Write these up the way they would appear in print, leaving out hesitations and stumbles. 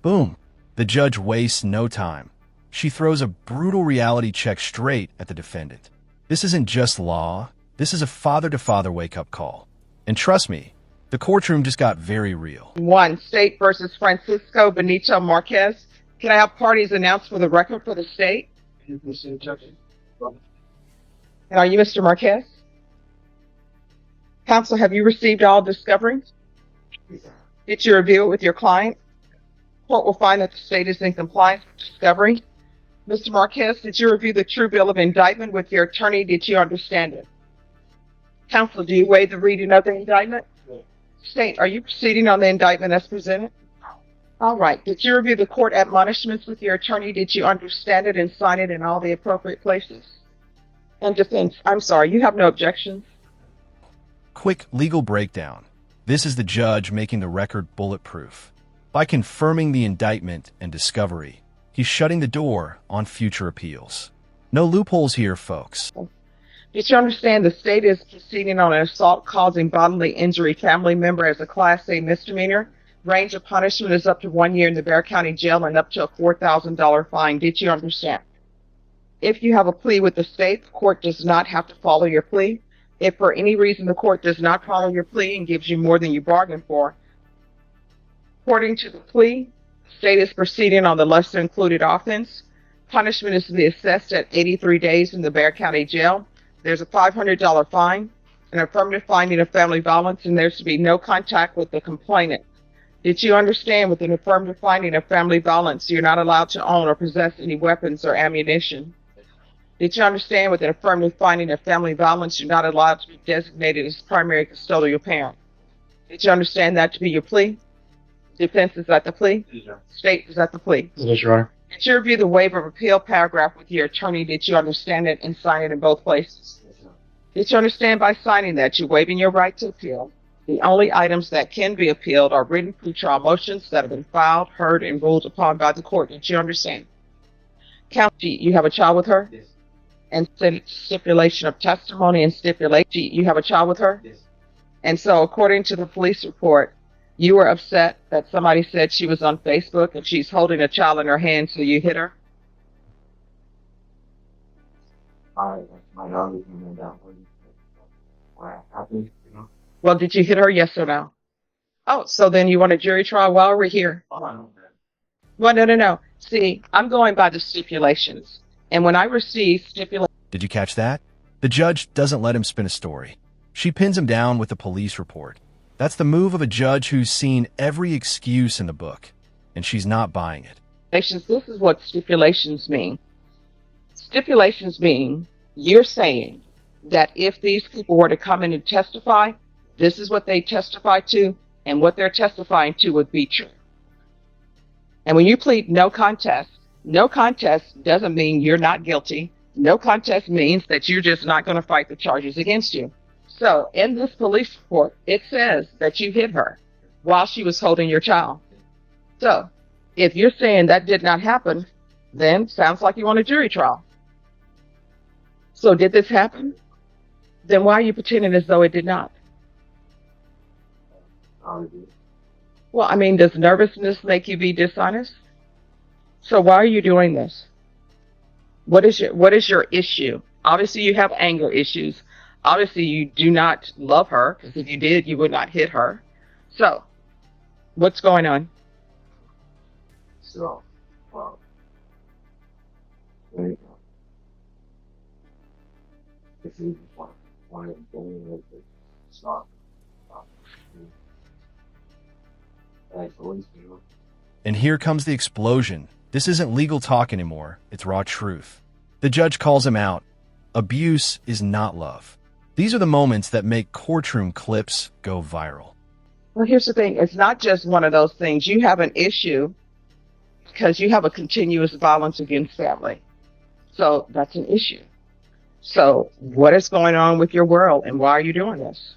Boom. The judge wastes no time. She throws a brutal reality check straight at the defendant. This isn't just law. This is a father-to-father wake-up call. And trust me, the courtroom just got very real. 1. State versus Francisco Bonito Marquez. Can I have parties announced for the record for the state? And are you Mr. Marquez? Counsel, have you received all discovery? Did you review it with your client? Court will find that the state is in compliance with discovery. Mr. Marquez, did you review the true bill of indictment with your attorney? Did you understand it? Counsel, do you waive the reading of the indictment? State, are you proceeding on the indictment as presented? All right. Did you review the court admonishments with your attorney? Did you understand it and sign it in all the appropriate places? And defense, I'm sorry, you have no objections? Quick legal breakdown. This is the judge making the record bulletproof. By confirming the indictment and discovery, he's shutting the door on future appeals. No loopholes here, folks. Did you understand the state is proceeding on an assault causing bodily injury family member as a Class A misdemeanor? Range of punishment is up to 1 year in the Bexar County Jail and up to a $4,000 fine. Did you understand? If you have a plea with the state, the court does not have to follow your plea. If for any reason the court does not follow your plea and gives you more than you bargained for, according to the plea, the state is proceeding on the lesser included offense. Punishment is to be assessed at 83 days in the Bexar County Jail. There's a $500 fine, an affirmative finding of family violence, and there's to be no contact with the complainant. Did you understand with an affirmative finding of family violence, you're not allowed to own or possess any weapons or ammunition? Did you understand with an affirmative finding of family violence, you're not allowed to be designated as primary custodial parent? Did you understand that to be your plea? Defense, is that the plea? Yes, State, is that the plea? Yes, Your Honor. Did you review the waiver of appeal paragraph with your attorney? Did you understand it and sign it in both places? Yes, Your Honor. Did you understand by signing that you're waiving your right to appeal? The only items that can be appealed are written pretrial motions that have been filed, heard, and ruled upon by the court. Did you understand? Counsel, you have a child with her? Yes. And stipulation of testimony and stipulation, you have a child with her? Yes. And so according to the police report, you were upset that somebody said she was on Facebook and she's holding a child in her hand, so you hit her? My daughter came down what happened, Well, did you hit her, yes or no? Oh, so then you want a jury trial while we're here? Oh, I know that. Well, no. See, I'm going by the stipulations. And when I receive stipulations... Did you catch that? The judge doesn't let him spin a story. She pins him down with the police report. That's the move of a judge who's seen every excuse in the book, and she's not buying it. This is what stipulations mean. Stipulations mean you're saying that if these people were to come in and testify, this is what they testify to, and what they're testifying to would be true. And when you plead no contest doesn't mean you're not guilty. No contest means that you're just not going to fight the charges against you. So in this police report, it says that you hit her while she was holding your child. So if you're saying that did not happen, then sounds like you want a jury trial. So did this happen? Then why are you pretending as though it did not? Well, I mean, does nervousness make you be dishonest? So why are you doing this? What is your issue? Obviously, you have anger issues. Obviously, you do not love her, because if you did, you would not hit her. So, what's going on? So, well, there you go. If you want to go, it's not. And here comes the explosion. This isn't legal talk anymore. It's raw truth. The judge calls him out. Abuse is not love. These are the moments that make courtroom clips go viral. Well, here's the thing. It's not just one of those things. You have an issue because you have a continuous violence against family. So that's an issue. So what is going on with your world, and why are you doing this?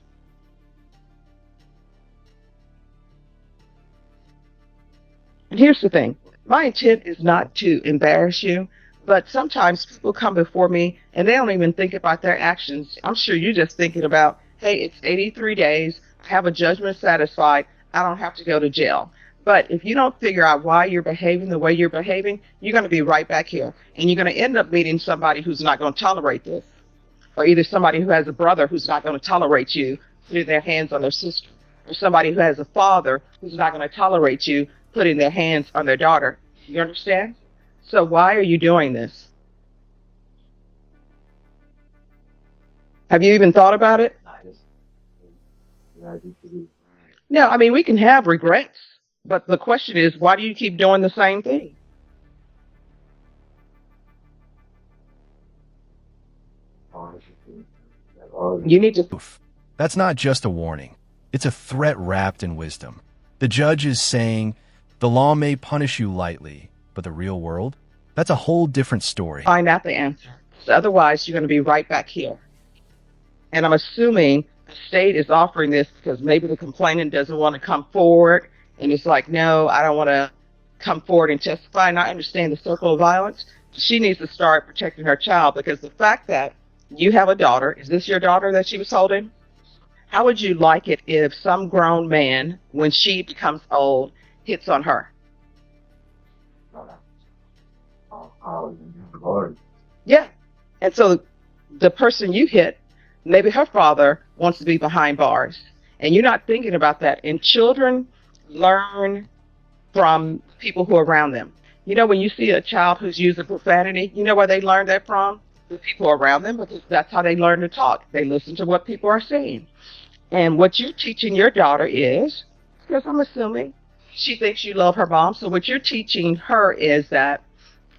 And here's the thing. My intent is not to embarrass you, but sometimes people come before me and they don't even think about their actions. I'm sure you're just thinking about, hey, it's 83 days. I have a judgment satisfied. I don't have to go to jail. But But if you don't figure out why you're behaving the way you're behaving, you're going to be right back here. And you're going to end up meeting somebody who's not going to tolerate this. Or either somebody who has a brother who's not going to tolerate you putting their hands on their sister. Or somebody who has a father who's not going to tolerate you putting their hands on their daughter. You understand? So why are you doing this? Have you even thought about it? No, I mean, we can have regrets, but the question is, why do you keep doing the same thing? You need to. That's not just a warning. It's a threat wrapped in wisdom. The judge is saying, the law may punish you lightly, but the real world? That's a whole different story. Find out the answer. So otherwise, you're going to be right back here. And I'm assuming the state is offering this because maybe the complainant doesn't want to come forward. And it's like, no, I don't want to come forward and testify. And I understand the circle of violence. She needs to start protecting her child, because the fact that you have a daughter, is this your daughter that she was holding? How would you like it if some grown man, when she becomes old, hits on her? Yeah. And so the person you hit, maybe her father wants to be behind bars. And you're not thinking about that. And children learn from people who are around them. You know, when you see a child who's using profanity, you know where they learn that from? The people around them, because that's how they learn to talk. They listen to what people are saying. And what you're teaching your daughter is, because I'm assuming she thinks you love her mom, so what you're teaching her is that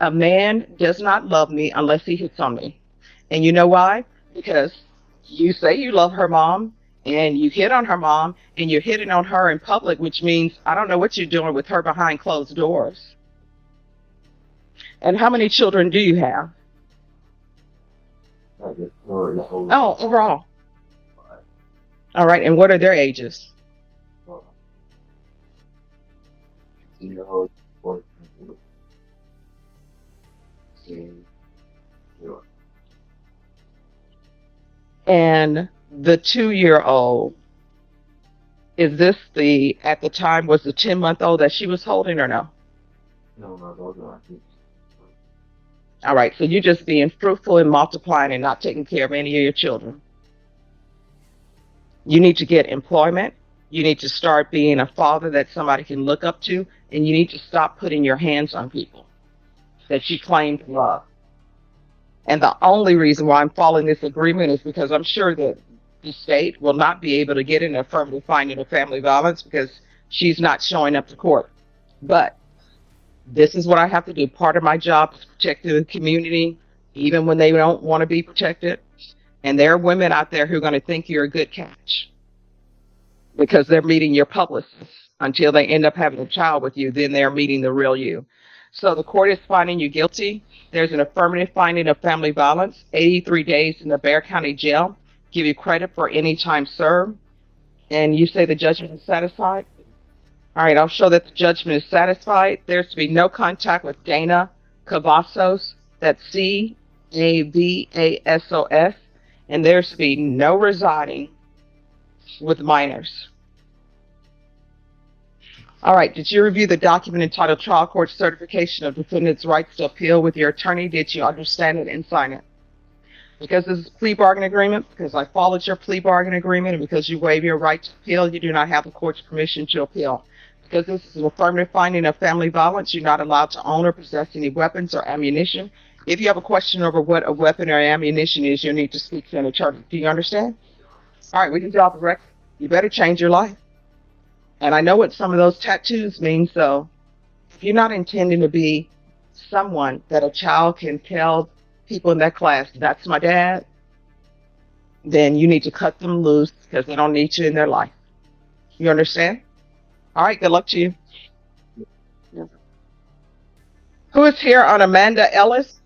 a man does not love me unless he hits on me. And you know why? Because you say you love her mom, and you hit on her mom, and you're hitting on her in public, which means I don't know what you're doing with her behind closed doors. And how many children do you have? Oh, overall. All right, and what are their ages? And the 2-year-old, is this the, at the time, was the 10-month-old that she was holding or no? No, those are not. All right, so you're just being fruitful and multiplying and not taking care of any of your children. You need to get employment. You need to start being a father that somebody can look up to, and you need to stop putting your hands on people that you claim to love. And the only reason why I'm following this agreement is because I'm sure that the state will not be able to get an affirmative finding of family violence because she's not showing up to court. But this is what I have to do. Part of my job is protect the community, even when they don't want to be protected. And there are women out there who are going to think you're a good catch because they're meeting your publicist until they end up having a child with you. Then they're meeting the real you. So the court is finding you guilty. There's an affirmative finding of family violence, 83 days in the Bexar County Jail. Give you credit for any time served. And you say the judgment is satisfied? All right, I'll show that the judgment is satisfied. There's to be no contact with Dana Cavazos, that's Cavasos, and there's to be no residing with minors. All right, did you review the document entitled Trial Court Certification of Defendant's Rights to Appeal with your attorney? Did you understand it and sign it? Because this is a plea bargain agreement, because I followed your plea bargain agreement, and because you waive your right to appeal, you do not have the court's permission to appeal. Because this is an affirmative finding of family violence, you're not allowed to own or possess any weapons or ammunition. If you have a question over what a weapon or ammunition is, you'll need to speak to an attorney. Do you understand? All right, we can drop the record. You better change your life. And I know what some of those tattoos mean, so if you're not intending to be someone that a child can tell people in that class, that's my dad, then you need to cut them loose because they don't need you in their life. You understand? All right, good luck to you. Yeah. Who is here on Amanda Ellis?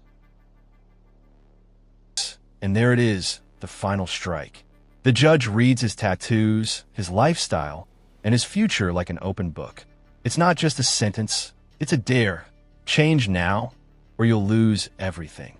And there it is, the final strike. The judge reads his tattoos, his lifestyle, and his future like an open book. It's not just a sentence, it's a dare. Change now, or you'll lose everything.